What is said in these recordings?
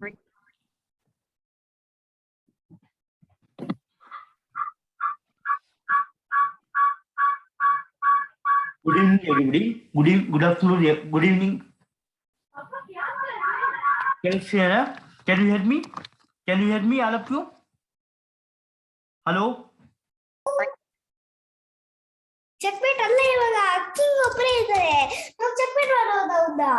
Good evening, everybody. Good afternoon. Good evening. Can you hear me? Can you hear me, all of you? Hello. Checkmate ಅಲ್ಲ ಇವಾಗ ಅಕ್ಕಿಂಗ್ ಒಬ್ಬರೇ ಇದ್ದಾರೆ ನಾವು checkmate ಮಾಡೋದೌದಾ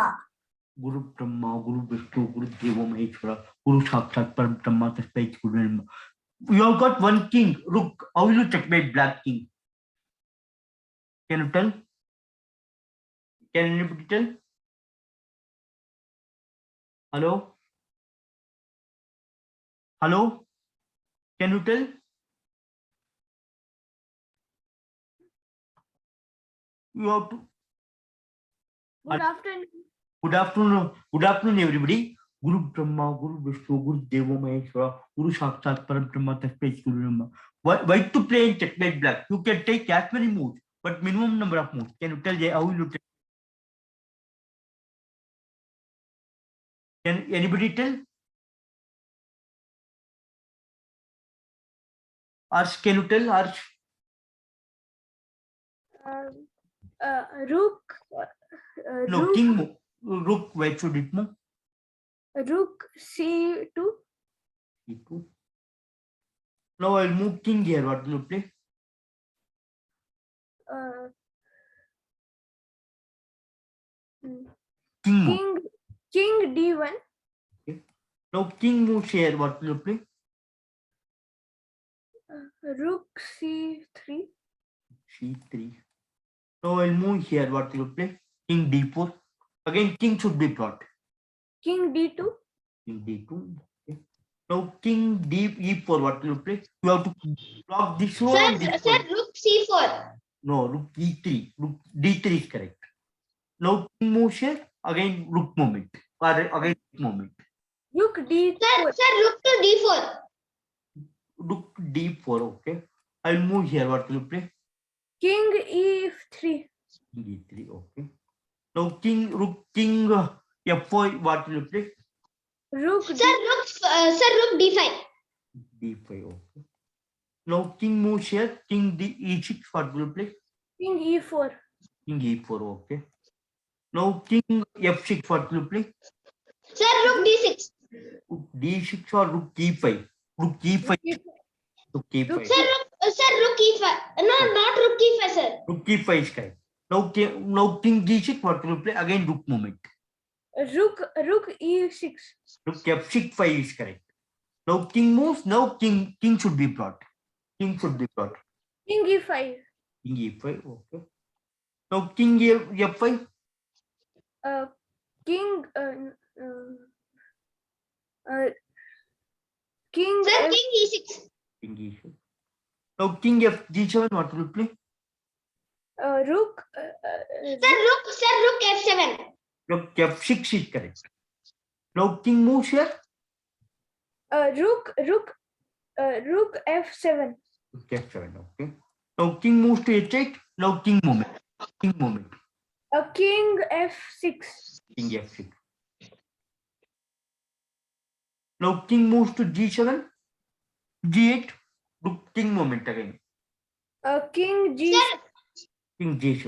ಗುರು ಬ್ರಹ್ಮ ಗುರು ವಿಷ್ಣು ಗುರು ದೇವ ಮಹೇಶ್ವರ ಗುರು ಸಾಕ್ಷಾತ್ ಪರಬ್ರಹ್ಮ ತಸ್ಮೈ ಶ್ರೀ ಗುರುವೇ ನಮಃ. You have got one king, Rook. How will you checkmate black king? Can you tell? Can anybody tell? Hello? Hello? Can you tell? You have to. Good afternoon Good afternoon. Good afternoon, everybody. Guru Brahma, Guru Vishnu, Guru Deva Maheshwara, Guru Sakshat Parabrahma Tasmai Shri Gurave Namah. Why to play in checkmate black? You can take as many moves, but minimum number of moves. Can you tell how will you take? Can anybody tell? Arsh, can you tell? Arsh? Rook No, king move. Rook, where should it move? Rook C2 E2. Now I'll move king here. What will you play? King move. king D1 Okay. Now king moves here. What will you play? rook C3 C3. Now I'll move here. What will you play? King D4. Again, king should be brought. king D2 King D2. Okay. Now king E4. What will you play? You have to block this row. and this sir row. rook C4 No, rook E3. Rook D3 is correct. Now king moves here. Again, rook movement. Or again, movement. rook D4 sir rook to D4 Rook D4. Okay. I'll move here. What will you play? king E3 King E3. Okay. Now rook king F4. What will you play? rook rook D5 D5. Okay. Now king moves here. King E6. What will you play? king E4 King E4. Okay. Now king F6. What will you play? sir rook D6 Rook D6 or rook E5. Rook E5. Rook E5. sir rook E5 no not rook E5 sir Rook E5 is correct. Now king G6. What will you play? Again rook movement. rook E6 Rook F6 is correct. Now king moves. Now king should be brought. King should be brought. king E5 King E5. Okay. Now king F5. king king Sir, king E6. King E6. Now king G7. What will you play? rook Sir, rook F7. Rook F6 is correct. Now king moves here. rook F7 Rook F7. Okay. Now king moves to H8. Now king movement. King movement. king F6 King F6. Now king moves to G7. G8. Rook king movement again. king G King G6.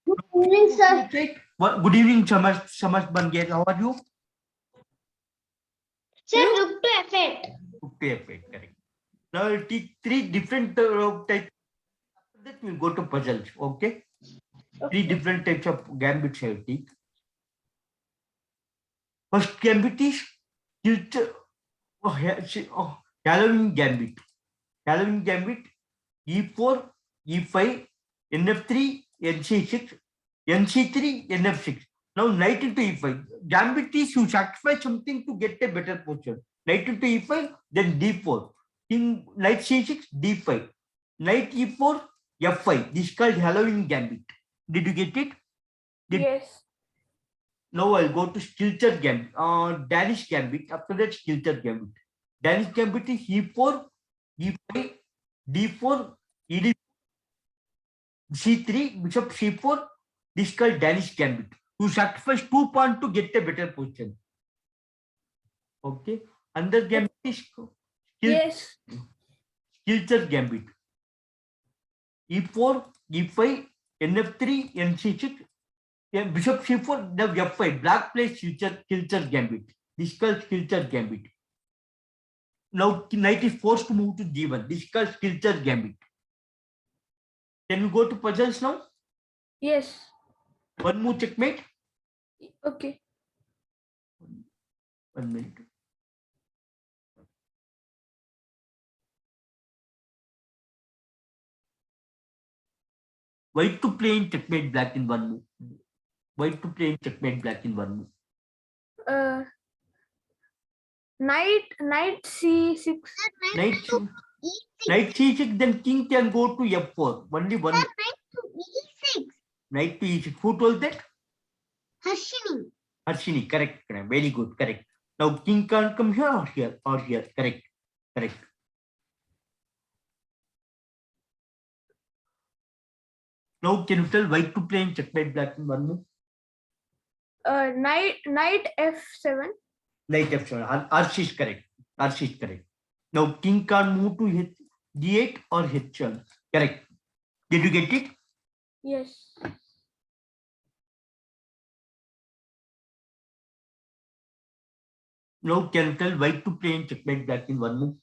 Good evening, sir. Good evening, Samas Banget. How are you? Sir, rook to F8. Rook to F8. Correct. Now I'll teach three different types. After that, we'll go to puzzles. Okay. Three different types of gambits I will teach. First gambit is Halloween gambit. Halloween gambit E4, E5, NF3, NC6, NC3, NF6. Now knight into E5. Gambit is you sacrifice something to get a better position. Knight into E5, then D4. King knight C6, D5. Knight E4, F5. This is called Halloween gambit. Did you get it? yes Now I'll go to Stilcher gambit. Danish gambit. After that, Stilcher gambit. Danish gambit is E4, E5, D4, ED, C3, Bishop C4. This is called Danish gambit. You sacrifice 2 pawns to get a better position. Okay. Another gambit is Yes. Kilcher gambit. E4, E5, NF3, NC6, Bishop C4, the F5. Black plays Kilcher gambit. This is called Kilcher gambit. Now knight is forced to move to G1. This is called Kilcher gambit. Can we go to puzzles now? Yes. One more checkmate. Okay. 1 minute. White to play in checkmate black in one move. White to play in checkmate black in one move. Knight C6. Knight C6, then king can go to F4. Only one. E6. Knight to E6. Who told that? Harshini. Harshini, correct. Very good, correct. Now king can't come here or here or here. Correct. Correct. Now can you tell white to play in checkmate black in one move? Knight F7. Knight F7. Arsh is correct. Arsh is correct. Now king can't move to D8 or H7. Correct. Did you get it? Yes. Now can you tell white to play in checkmate black in one move?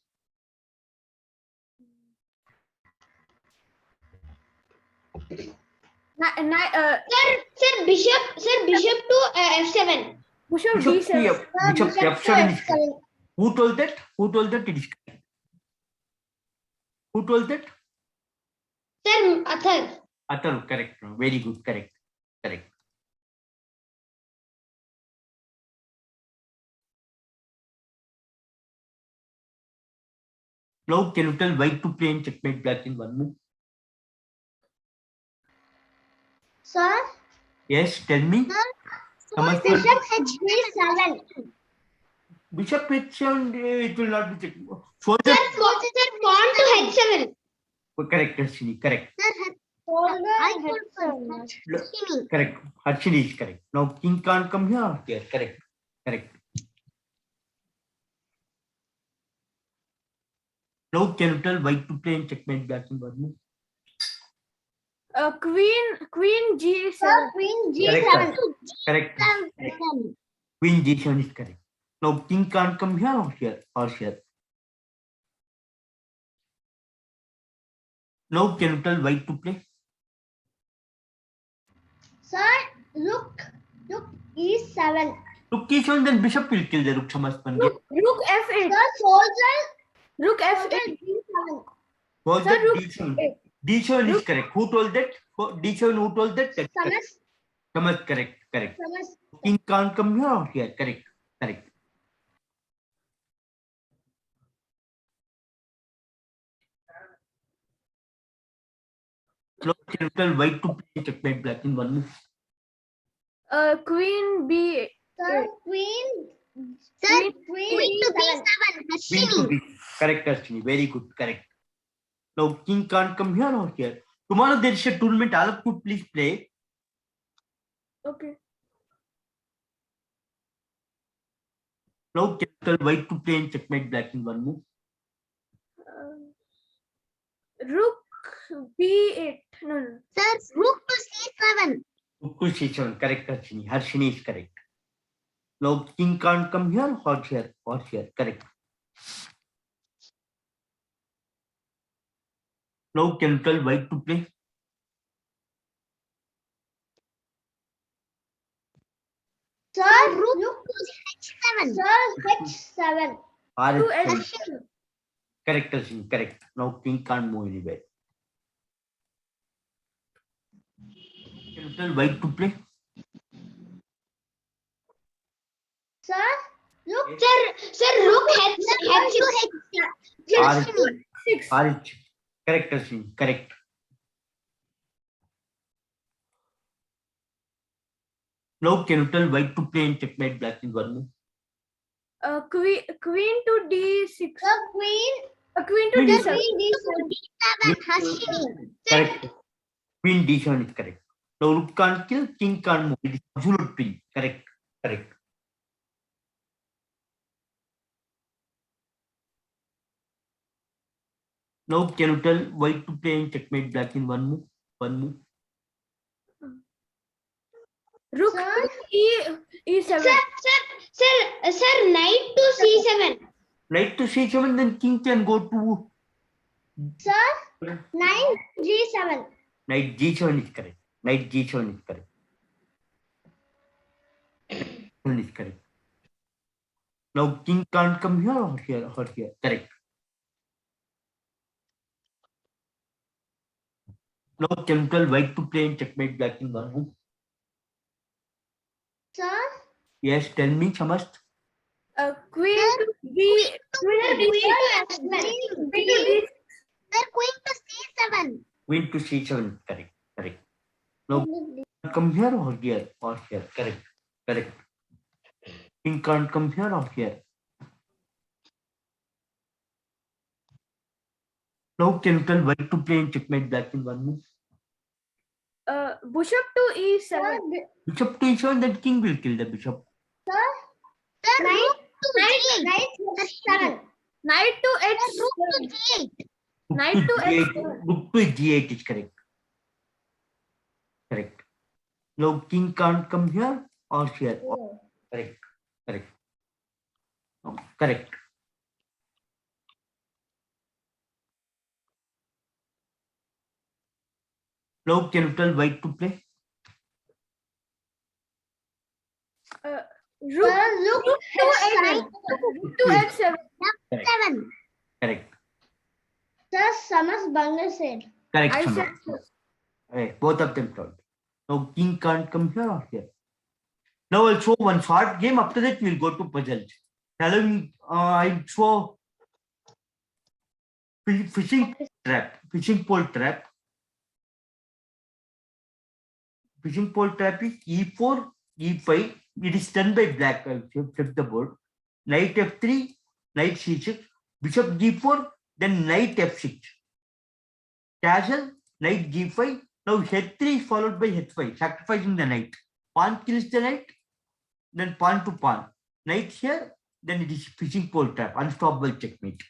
Sir, bishop to F7. Bishop Bishop D7. Bishop F7 is correct. Who told that? Who told that it is correct? Who told that? Sir, Athar. Atal, correct. Very good, correct. Correct. Now can you tell white to play in checkmate black in one move? Sir, Yes, tell me. Namaste. bishop H7. Bishop H7, it will not be checked. Sir, pawn to H7. Correct, Harshini, correct. Harshini. Correct. Harshini is correct. Now king can't come here or here. Correct. Correct. Now can you tell white to play in checkmate black in one move? Queen G7. Sir, queen Correct. G7. Correct. Queen G7 is correct. Now king can't come here or here or here. Now can you tell white to play? Sir, rook E7. Rook E7, then bishop will kill the rook. Samaspan. Rook F8. Sir, soldier Rook F8. D7. Was Sir, that rook D7? A. D7 is correct. Who told that? D7, who told that? Samas, correct. Correct. King can't come here or here. Correct. Correct. Now can you tell white to play checkmate black in one move? Queen B8. Sir, queen to B7. Queen to B. Correct, Harshini. Very good. Correct. Now king can't come here or here. Tomorrow there is a tournament. All of you please play. Okay. Now can you tell white to play in checkmate black in one move? Rook B8. No. Sir, rook to C7. Rook to C7. Correct, Harshini. Harshini is correct. Now king can't come here or here or here. Correct. Now can you tell white to play? Sir, rook to H7. Sir, H7. R7. Correct, Harshini. Correct. Now king can't move anywhere. Can you tell white to play? Sir, look. Sir, rook H6. R6. 6. R6. Correct, Harshini. Correct. Now can you tell white to play in checkmate black in one move? Queen to D6. Sir, queen. Queen to Queen D7. D7. Harshini. Correct. Queen D7 is correct. Now rook can't kill, king can't move. It is absolute pin. Correct. Correct. Now can you tell white to play and checkmate black in one move? One move. Rook Sir? E7. Sir, knight to C7. Knight to C7, then king can go to Sir, knight G7. knight G7 is correct. Knight G7 is correct. Is correct. Now king can't come here or here or here. Correct. Now can you tell white to play and checkmate black in one move? Sir, Yes, tell me, Samast. Queen to B. Queen to Queen D. to F7. Queen to D. Sir, queen to C7. Queen to C7. Correct. Correct. Now come here or here or here. Correct. Correct. King can't come here or here. Now can you tell white to play and checkmate black in one move? Bishop to E7. Bishop to E7, then king will kill the bishop. Sir, Knight rook to G8. Knight to Rook to H7. G8. Knight to H7. Rook to G8 is correct. Correct. Now king can't come here or here. Correct. Correct. No, correct. Now can you tell white to play? Rook Rook to H7. Rook to H7. Correct. 7. Correct. Sir, Samas Banga said. Correct. I Samar. said so. Right, both of them told. Now king can't come here or here. Now I'll show one short game. After that we'll go to puzzles. Hello, I'll show fishing trap, fishing pole trap. Fishing pole trap is E4, E5. It is done by black. I'll flip the board. Knight F3, knight C6, bishop G4, then knight F6. Castle, knight G5. Now H3 is followed by H5, sacrificing the knight. Pawn kills the knight, then pawn to pawn. Knight here, then it is fishing pole trap, unstoppable checkmate.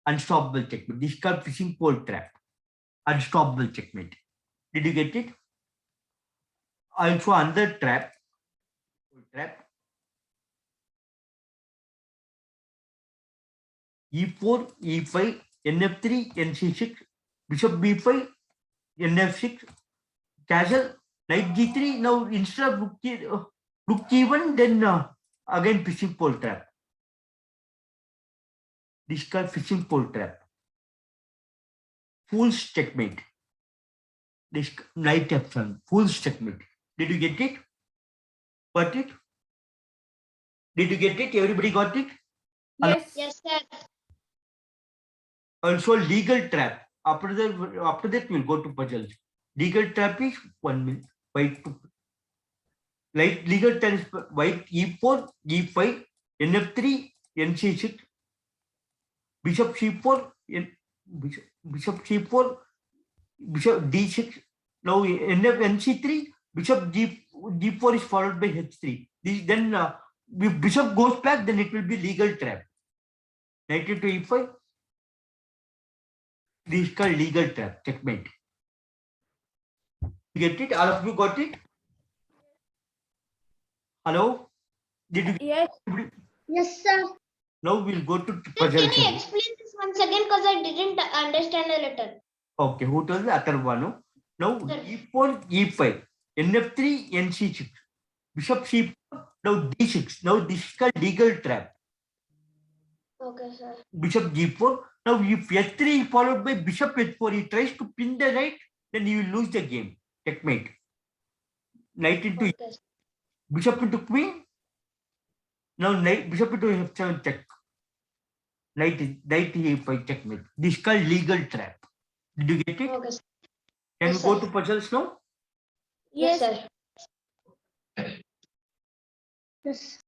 Unstoppable checkmate. This is called fishing pole trap. Unstoppable checkmate. Did you get it? I'll show another trap. Trap. E4, E5, NF3, NC6, bishop B5, NF6, castle, knight G3. Now instead of rook G1, then again fishing pole trap. This is called fishing pole trap. Fool's checkmate. This knight F7, fool's checkmate. Did you get it? Got it? Did you get it? Everybody got it? Yes. Yes, sir. Also legal trap. After that we'll go to puzzles. Legal trap is 1 minute. White to like legal trap is white E4, E5, NF3, NC6, bishop C4, bishop C4, bishop D6. Now NC3, bishop G4 is followed by H3. Then if bishop goes back, then it will be legal trap. Knight to E5. This is called legal trap, checkmate. You get it? All of you got it? Hello? Did you? Yes. Yes, sir. Now we'll go to Sir, puzzle. can you explain this once again because I didn't understand a little. Okay, who told the Atharvano? Now Sir. E4, E5, NF3, NC6, bishop C4, now D6. Now this is called legal trap. Okay, sir. Bishop G4. Now if H3 is followed by bishop H4, he tries to pin the knight, then he will lose the game. Checkmate. Knight into Okay. bishop into queen. Now knight bishop into F7 check. Knight E5 checkmate. This is called legal trap. Did you get it? Okay, sir. Can Yes, we go sir. to puzzles now? Yes, Yes. sir. Yes.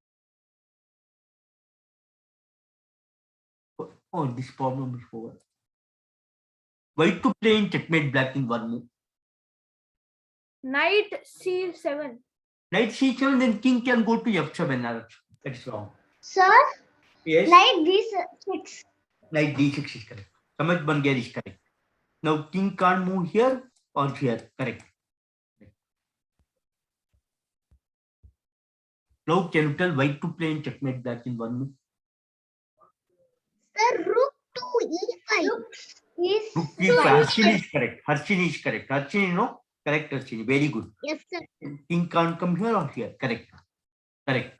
Oh, this problem is over. White to play in checkmate black in one move. Knight C7. Knight C7, then king can go to F7. That's wrong. Sir, Yes. knight D6. Knight D6 is correct. Samaj Bangar is correct. Now king can't move here or here. Correct. Now can you tell white to play in checkmate black in 1 move? Sir, rook to e5. Is Rook E5. Harshini is correct. Harshini is correct. Harshini, no? Correct, Harshini. Very good. yes, sir. King can't come here or here. Correct. Correct.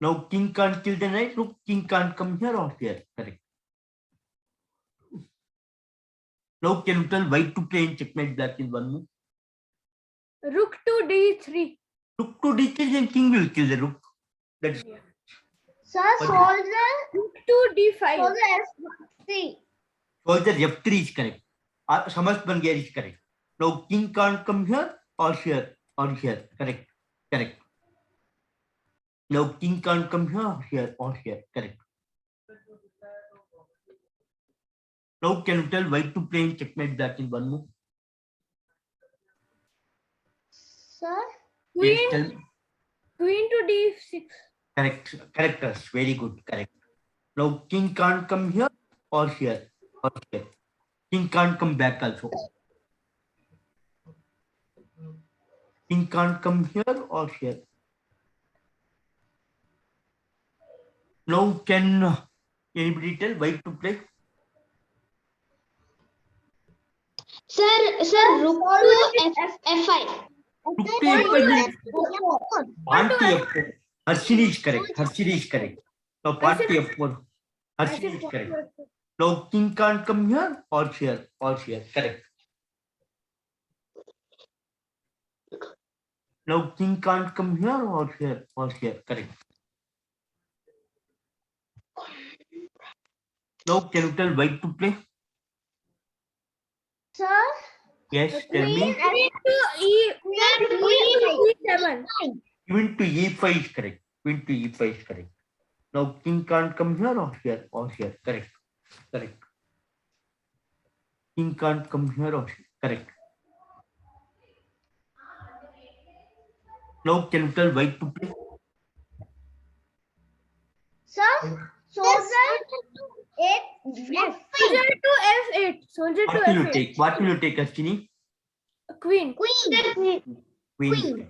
Now king can't kill the knight. Rook, king can't come here or here. Correct. Now can you tell white to play in checkmate black in 1 move? Rook to d3. Rook to d3, then king will kill the rook. That's Sir, soldier. Rook to d5. Soldier f3. soldier f3 is correct. Samaj Bangar is correct. Now king can't come here or here or here. Correct. Correct. Now king can't come here or here or here. Correct. Now can you tell white to play in checkmate black in 1 move? Sir, Yes, Queen, tell me. queen to d6. Correct. Correct us. Very good. Correct. Now king can't come here or here or here. King can't come back also. King can't come here or here. Now can anybody tell white to play? Sir, rook to f5. Rook to f5. Pawn to f4. Harshini is correct. Harshini is correct. Now pawn to f4. Harshini is correct. Now king can't come here or here or here. Correct. Now king can't come here or here or here. Correct. Now can you tell white to play? sir, Yes, tell me. Queen to e7. Queen to e5 is correct. Queen to e5 is correct. Now king can't come here or here or here. Correct. Correct. King can't come here or here. Correct. Now can you tell white to play? sir, soldier f5. Soldier to f8. Soldier to What will you f8. take? What will you take, Ashwini? Queen. Queen. Queen.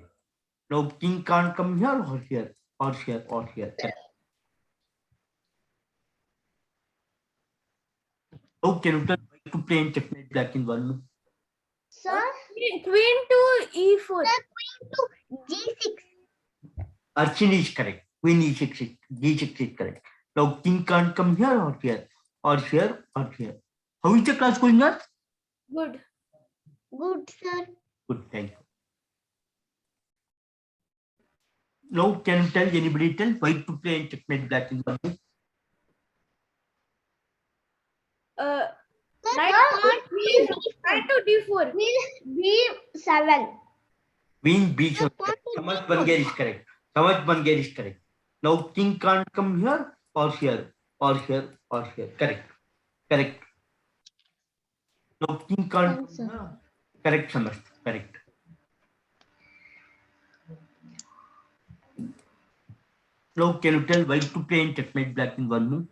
Now king can't come here or here or here or here. Correct. Now can you tell white to play in checkmate black in 1 move? Sir, Queen to e4. queen to g6. Archini is correct. Queen e6 is g6 is correct. Now king can't come here or here or here or here. How is the class going on? Good. Good, sir. Good, thank you. Now can you tell anybody tell white to play in checkmate black in 1 move? Knight to d4. b7. Queen b7. Samaj Bangar is correct. Samaj Bangar is correct. Now king can't come here or here or here or here. Correct. Correct. Now king can't come here. Correct, Samaj. Correct. Now can you tell white to play in checkmate black in 1 move?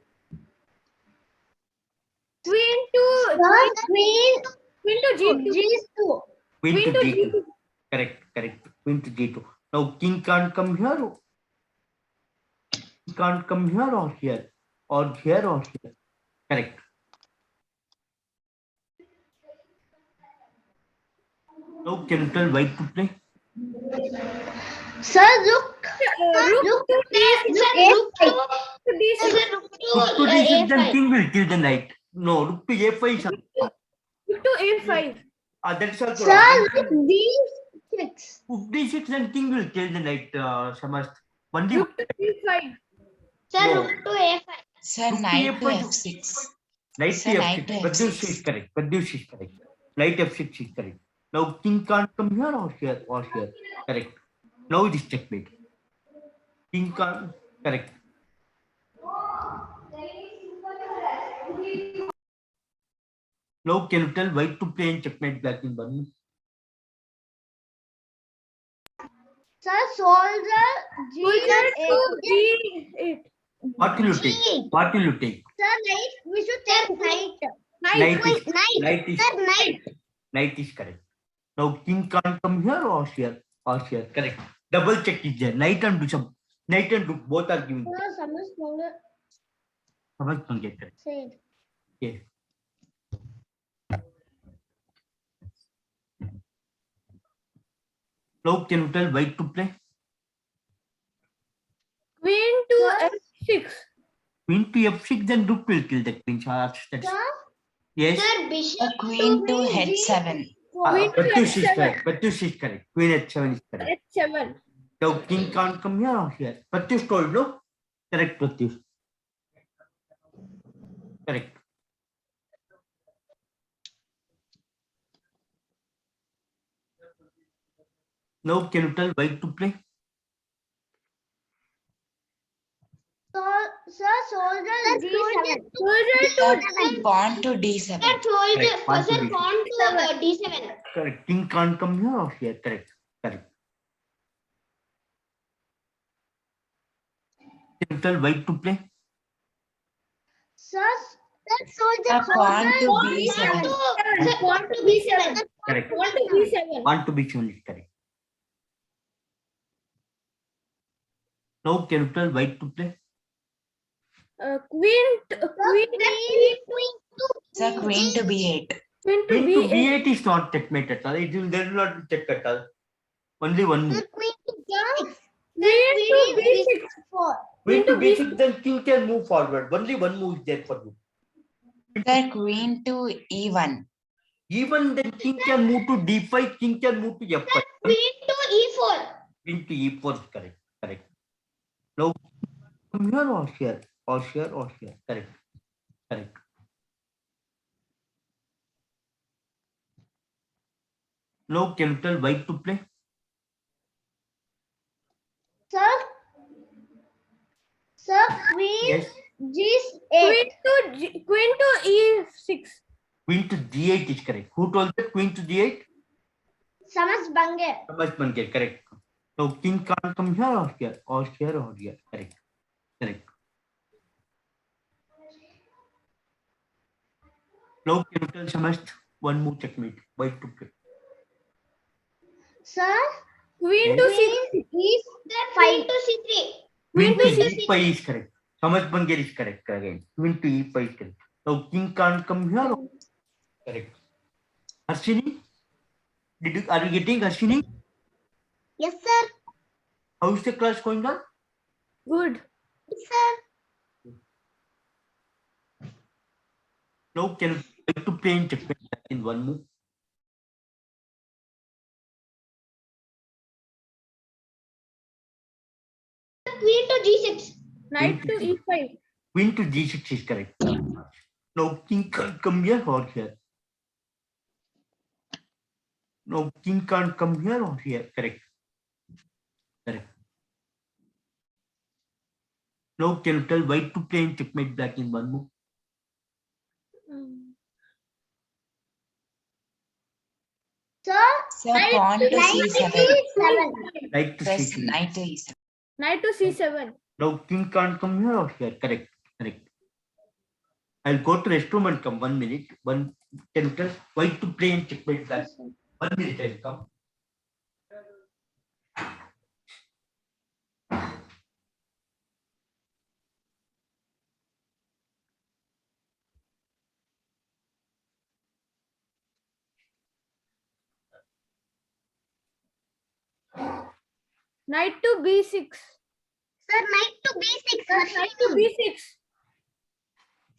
Queen to Queen g2. g2. Queen to Queen to g2. g2. Correct, correct. Queen to g2. Now king can't come here. He can't come here or here or here or here. Correct. Now can you tell white to play? Sir, look. Rook to Rook to d6. Rook to d6, then king will kill the knight. No, rook to a5 is Rook to a5. that's also Sir, wrong. look d6. Rook d6, then king will kill the knight. Samast. Only Rook to d5. Sir, No. rook to a5. Sir, Rook to knight to a5. f6. knight Sir, to knight f6. to Pradyush is f6. correct. Pradyush is correct. Knight f6 is correct. Now king can't come here or here or here. Correct. Now it is checkmate. King can't. Correct. Now can you tell white to play in checkmate black in 1 move? Sir, soldier Soldier to g8. g8. What will you take? What will you take? Sir, night. We should take night. Night is Night. night is Sir, night. night is correct. Now king can't come here or here or here. Correct. Double check is there. Night and rook. Night and rook both are giving. Sir, Samaj Ponga Samaj Pange, correct. said. Okay. Now can you tell white to play? Queen to f6. Queen to f6, then rook will kill the queen. That's Sir, yes. Sir, bishop Queen to h7. Queen to Pratyush is h7. correct. Pratyush is correct. Queen h7 is correct. h7. Now king can't come here or here. Pratyush told no. Correct, Pratyush. Correct. Now can you tell white to play? Sir, soldier D7. Soldier to Pawn to d7. Sir, soldier, Correct, pawn to sir, D7. pawn to D7. Correct. King can't come here or here. Correct. Correct. Can you tell white to play? Sir, soldier. Pawn to Pawn b7. to, sir, pawn to B7. Correct. Pawn to b7. Want to be shown is correct. Now can you tell white to play? Queen to Sir, queen to b8. queen to Queen to b8. b8 is not checkmate at all. It will there will not be check at all. Only one move. Queen to D6. Queen to b6. Queen to Queen to b6, then king can move forward. Only one move is there for you. Sir, queen to e1. Even then king can move to d5, king can move to f5. Queen to E4. Queen to e4 is correct. Correct. Now come here or here or here or here. Correct. Correct. Now can you tell white to play? Sir, Queen Yes. G8. Queen to e6. Queen to d8 is correct. Who told that queen to d8? Samaj Bange. Samaj Bange, correct. So king can't come here or here or here or here. Correct. Correct. Now can you tell Samaj one more checkmate. White to play. Sir, Queen to Queen c6. is Queen to C3. Queen to to e5 is correct. Samaj Bange is correct again. Queen to e5 is correct. Now king can't come here. Or... Correct. Harshini, are you getting Harshini? yes, sir. How is the class going on? Good. Yes, sir. Now can you try to play in checkmate in one move? Queen to G6. Knight to e5. Queen to g6 is correct. Now king can't come here or here. No, king can't come here or here. Correct. Correct. Now can you tell white to play in checkmate black in one move? Sir, Sir, pawn to c7. C7. Knight to Press c7. knight to e7. Knight to c7. Now king can't come here or here. Correct. Correct. I'll go to restroom and come 1 minute. Can you tell white to play in checkmate black? 1 minute I'll come. Knight to b6. Sir, knight to B6. Knight to Harshini. b6.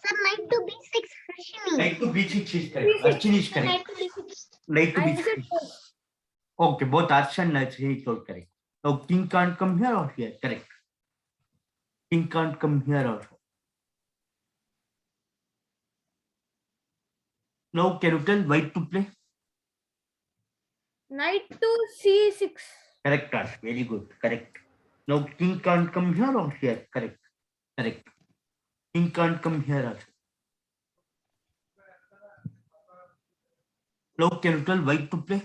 Sir, knight to B6. Harshini. Knight to b6 is correct. Archini is correct. Knight to D6. Knight to I b6. said is- Okay, both Arch and Archini is all correct. Now king can't come here or here. Correct. King can't come here also. Now can you tell white to play? Knight to c6. Correct, Arch. Very good. Correct. Now king can't come here or here. Correct. Correct. King can't come here also. Now can you tell white to play?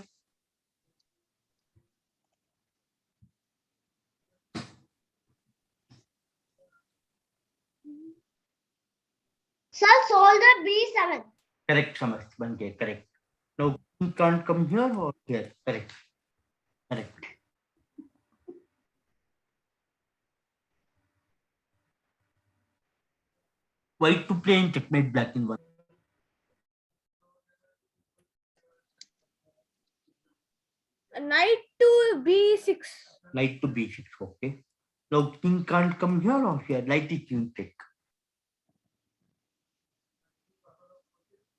Sir, soldier B7. Correct, Samas. Banke, correct. Now king can't come here or here. Correct. Correct. White to play in checkmate black in one. Knight to B6. Knight to B6. Okay. Now king can't come here or here. Knight is king check.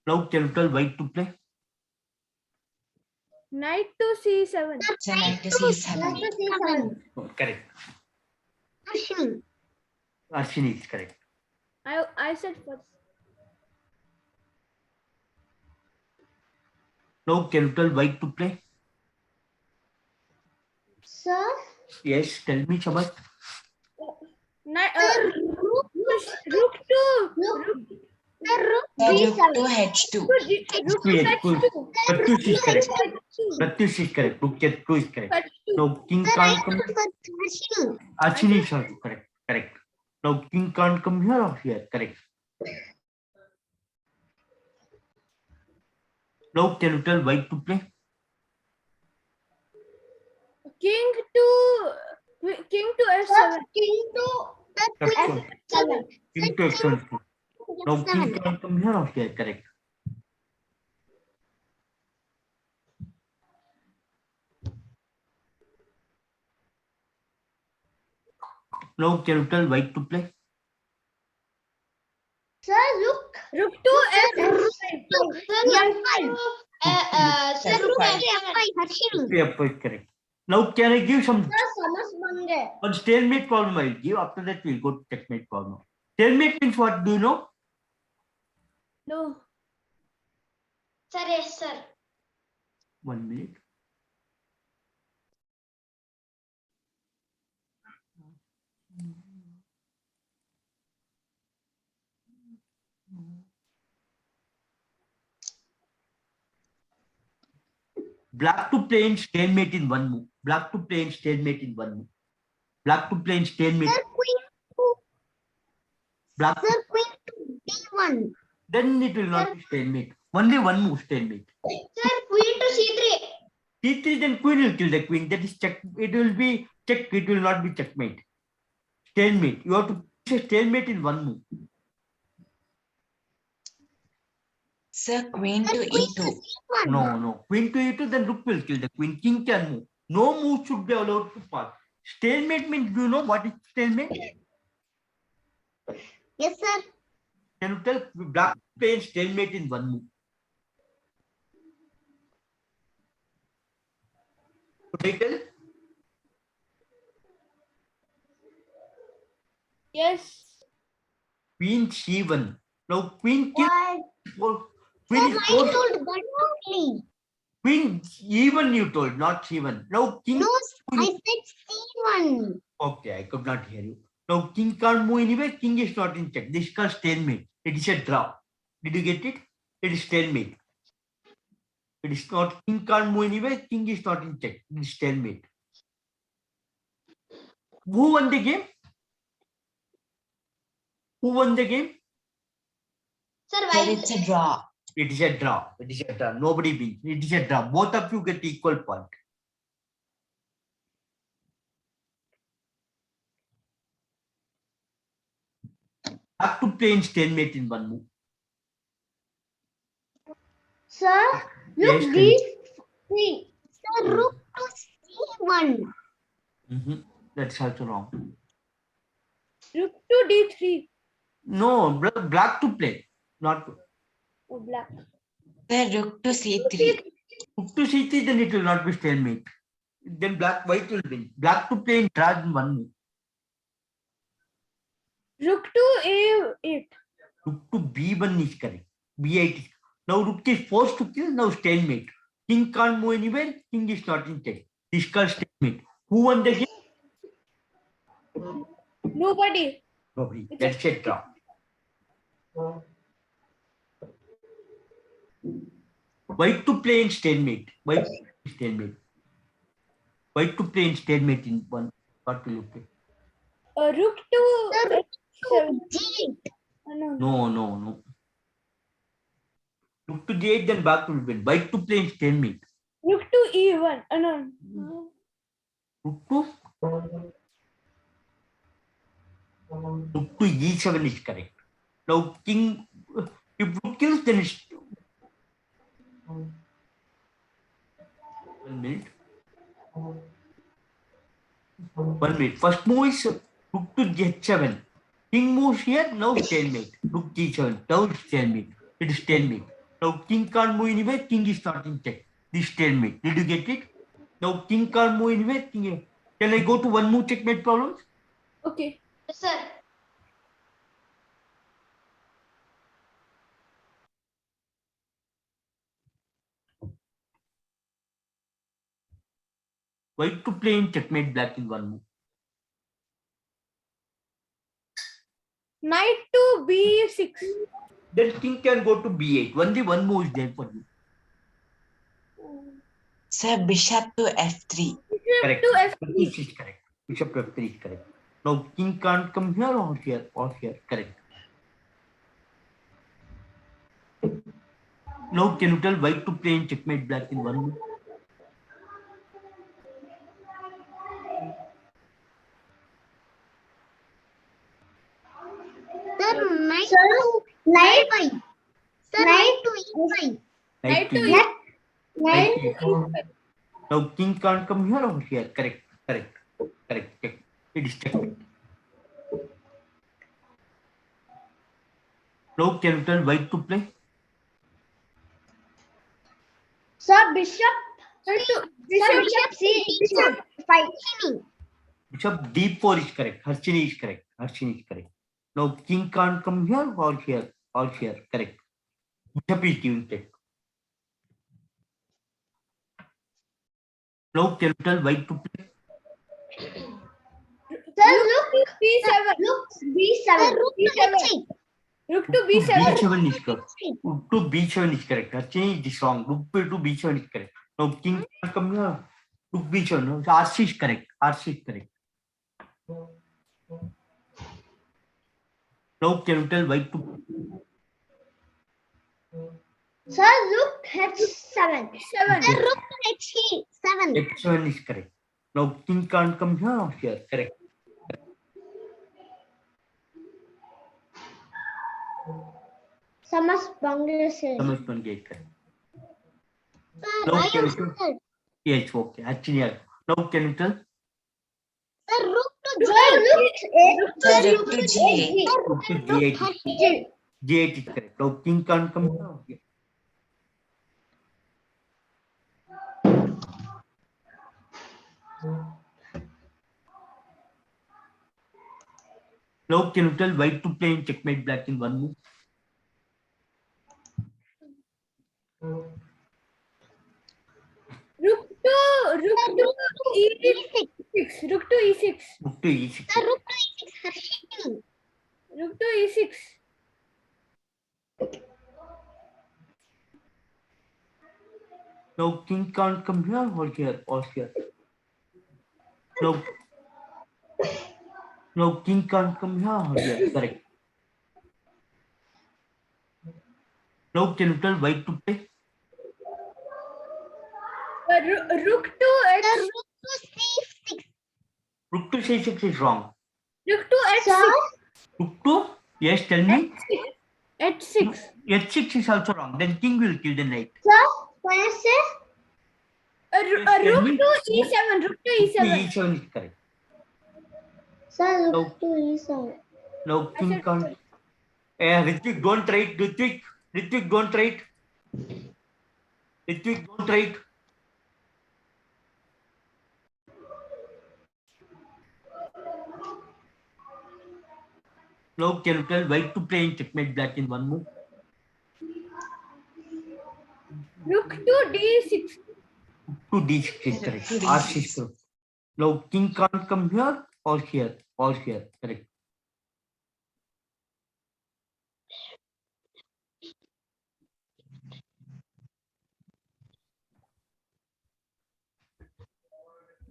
Now can you tell white to play? Knight to C7. So knight to C7. Oh, correct. Ashwin. Arshini is correct. I said first. Now can you tell white to play? Sir, Yes, tell me, Samas. Knight, rook rook to Sir, rook So rook B7. to H2. rook to Yes, H2. Pratyush is correct. H2. Pratyush is correct. Rook H2 is correct. H2. Now king can't come. Ashwin. Archini is also correct. Correct. Now king can't come here or here. Correct. Now can you tell white to play? King to F7. King to F7. F7. King to X1. Now king can't come here or here. Correct. Now can you tell white to play? Sir, rook. Rook to F5. Sir, rook Ashwin. F5 is correct. Now can I give some Sir, Samas Bange. one stalemate problem I will give. After that we'll go to checkmate problem. Stalemate means what? Do you know? No. Sir, yes, sir. 1 minute. Black to play in stalemate in one move. Black to play in stalemate in one move. Black to play in stalemate. Sir, queen to. Black. Sir, queen to D1. Then it will not be stalemate. Only one move stalemate. Sir, queen to C3. C3, then queen will kill the queen. That is check. It will be check. It will not be checkmate. Stalemate. You have to say stalemate in one move. Sir queen to E2. No. Queen to E2, then rook will kill the queen. King can move. No move should be allowed to pass. Stalemate means, do you know what is stalemate? Yes, sir. Can you tell black play in stalemate in one move? Could I tell? Yes. Queen C1. Now queen kills. Why? Queen Sir, is I forced. told one only. Queen E1 you told, not C1. Now king. No, I said C1. Okay, I could not hear you. Now king can't move anywhere. King is not in check. This is called stalemate. It is a draw. Did you get it? It is stalemate. It is not. King can't move anywhere. King is not in check. It is stalemate. Who won the game? Who won the game? Sir, Sir, why? it's a draw. It is a draw. It is a draw. Nobody wins. It is a draw. Both of you get equal point. Have to play in stalemate in one move. Sir, Yes, look can you- D3. Sir, rook to C1. That's also wrong. Rook to D3. No, black to play, not Oh, black. Sir rook to C3. rook to C3. Then it will not be stalemate. Then white will win. Black to play in draw in one move. Rook to A8. Rook to B1 is correct. B8 is. Now rook is forced to kill. Now stalemate. King can't move anywhere. King is not in check. This is called stalemate. Who won the game? Nobody. Nobody. That's a draw. White to play in stalemate. White to play in stalemate. White to play in stalemate in one. What will you play? Rook to Sir, F7. D8. No. No. Rook to G8, then back to win. White to play in stalemate. Rook to E1. No. Rook to E7 is correct. Now king, if rook kills, then it's 1 minute. 1 minute. First move is rook to H7. King moves here, now stalemate. Rook G7, now stalemate. It is stalemate. Now king can't move anywhere, king is not in check. This stalemate. Did you get it? Now king can't move anywhere. King. Can I go to one move checkmate problems? Okay. Yes, sir. White to play in checkmate black in one move. Knight to B6. Then king can go to B8. Only one move is there for you. Sir, bishop to F3. Bishop Correct. to F3. This is correct. Bishop to F3 is correct. Now king can't come here or here or here. Correct. Now can you tell white to play in checkmate black in one move? Sir, knight to E5. Sir, knight to E5. Knight to E5. Knight E5. Now king can't come here or here. Correct. Correct. Correct. Check. It is checkmate. Now can you tell white to play? Sir, bishop. Bishop Bishop fighting. Bishop D4 is correct. Harshini is correct. Harshini is correct. Now king can't come here or here or here. Correct. Bishop is giving check. Now can you tell white to play? Sir, Rook B7. look B7. Rook to B7. Rook to To B7. B7 is correct. Rook to B7 is correct. Harshini is wrong. Rook to B7 is correct. Now king can't come here. Rook B7. No, RC is correct. RC is correct. Now can you tell white to play? Sir, look H7. 7. Sir, look H7. H7 is correct. Now king can't come here or here. Correct. समझ पाऊंगे से समझ बन गए correct. Sir, No, I can you am tell? Yes, okay. Actually, now can you tell? Sir, look to G8. Sir, rook to G8. Rook to G8. G8 is correct. Now king can't come here or here. Now can you tell white to play in checkmate black in one move? Rook to E6. Rook to E6. Rook to E6. Sir, look to E6. Harshini. Rook to E6. Now king can't come here or here or here. Now king can't come here or here. Correct. Now can you tell white to play? Rook to Sir, H. look to C6. Rook to C6 is wrong. Rook to H6. Sir, Rook to, yes, tell me. H6. H6 is also wrong. Then king will kill the knight. sir, कौन से? Rook to E7. Rook to Rook to E7. E7 is correct. Sir, No. look to E7. Now king can't. Ritvik, don't try it. Ritvik, don't try it. Ritvik, don't try it. Now can you tell white to play in checkmate black in one move? Rook to D6. To D6 is correct. To D6. R6 is correct. Now king can't come here or here or here. Correct.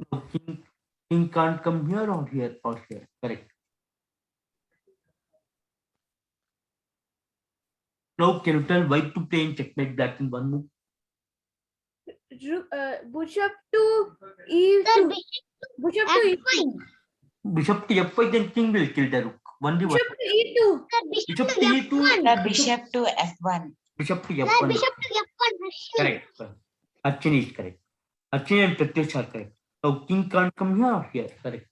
Now king can't come here or here or here. Correct. Now can you tell white to play in checkmate black in one move? Bishop to E2. Bishop to E2. Bishop to f5, then king will kill the rook. One Bishop to E2. Bishop to e2. Sir, bishop to f1. Bishop to Sir, f1. bishop to f1. Harshini. Correct. Archini is correct. Archini and Pratyush are correct. Now king can't come here or here. Correct.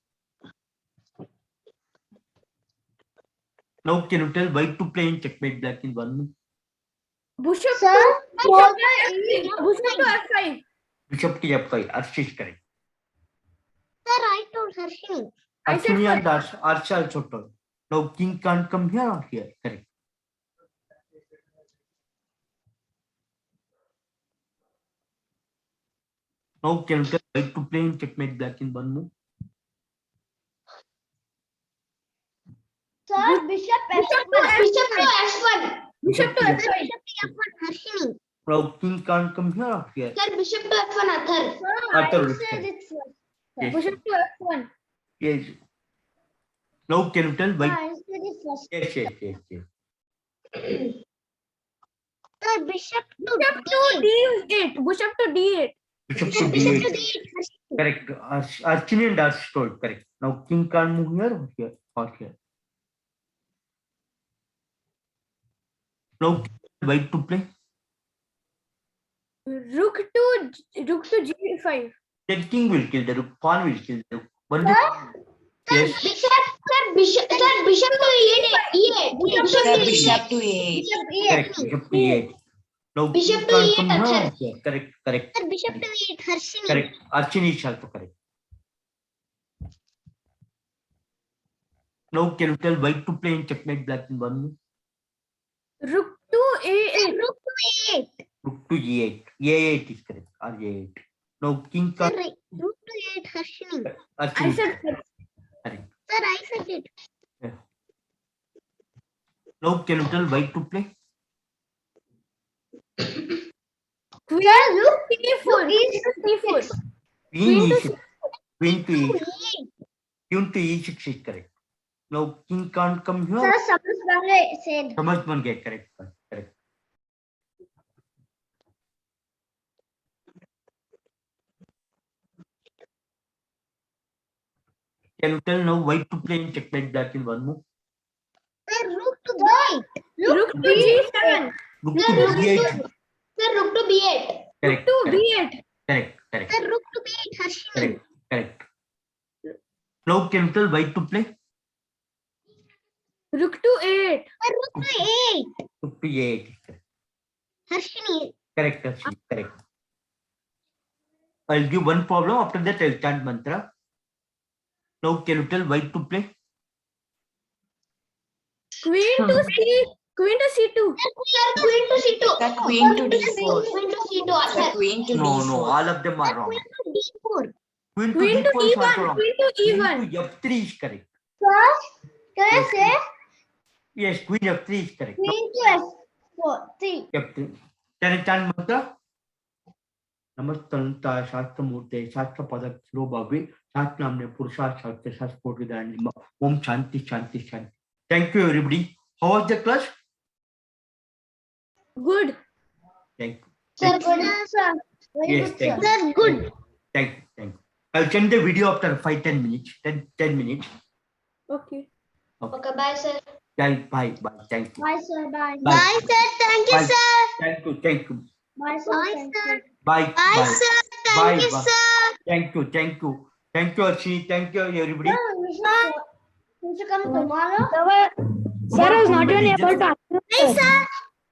Now can you tell white to play in checkmate black in one move? Bishop Sir, to Bishop to F5. Bishop to f5. Archie is correct. Sir, I told Harshini. I said Archini and Arsha also told. Now king can't come here or here. Correct. Now can you tell white to play in checkmate black in one move? Sir, bishop Bishop f1. to F1. Bishop Bishop to to f1. F5. Bishop to f1. Harshini. Now king can't come here or here. Sir, bishop to f1 Athar. Arthur is correct. Yes. Bishop to F1. Yes. Now can you tell white? I said it first. Yes. Sir, bishop to Bishop to D8. Bishop to D8. Bishop to Bishop to d8. d8. Harshini. Correct. Archini and Arch told. Correct. Now king can't move here or here or here. Now white to play. Rook to G5. Then king will kill the rook. Pawn will kill the rook. One yes. Bishop to E8. Sir, bishop to a8. Correct. Bishop to e8. Now Bishop king to can't e8, come here or Archer. here. Correct. Sir, bishop to e8. Harshini. Correct. Archini is also correct. Now can you tell white to play in checkmate black in one move? Rook to A8. Rook to a8. Rook to e8. E8 is correct. Or e8. Now king Sir, can't. rook to a8. Harshini. I Archini is said correct. Correct. Sir, I said it. Now can you tell white to play? Queen to C4. C4. Queen e6. Queen to e6. E8. Queen to e6 is correct. Now king can't come here. Sir, Samas Bangla said. समझ बन गए correct. Can you tell now white to play in checkmate black in one move? Sir, rook to b8. Rook to G7. Rook to b8. Sir, rook to B8. Correct. To B8. Correct. Sir, rook to b8. Harshini. Correct. Now can you tell white to play? Rook to A8. Sir, rook to a8. Rook to e8. Harshini. Correct. I'll give one problem. After that, I'll chant mantra. Now can you tell white to play? Queen to C2. Sir, queen to C2. Sir, queen to d4. Queen to C2 Sir, Athar. queen to No, d4. all of them are wrong. Queen to d4. Queen to d4 is also E1. wrong. Queen to Queen E1. to f3 is correct. Sir, can I say? Yes, queen f3 is correct. Queen to f4. 3. F3. Can I chant mantra? नमस्तंता शास्त्र मूर्ते शास्त्र पदक श्लोभावे शास्त्र नामने पुरुषार्थ शास्त्र शास्त्र कोट विदान ओम शांति शांति शांति. Thank you everybody. How was the class? Good. Thank you. Sir, good. Sir, very Yes, good. thank Sir. you. Sir, good. Thank you. I'll send the video after 5-10 minutes. 10 minutes. Okay. Okay, bye, sir. Bye. Thank you. Bye, sir. Bye. Bye. Bye, sir. Thank you, Bye. sir. Thank you. Bye, sir. Bye, sir. Bye. Bye, sir. Bye. Thank you, Bye. sir. Thank you. Thank you, Archie. Thank you, everybody. Sir, you should come tomorrow. Sir, I was not even able to Hey, sir.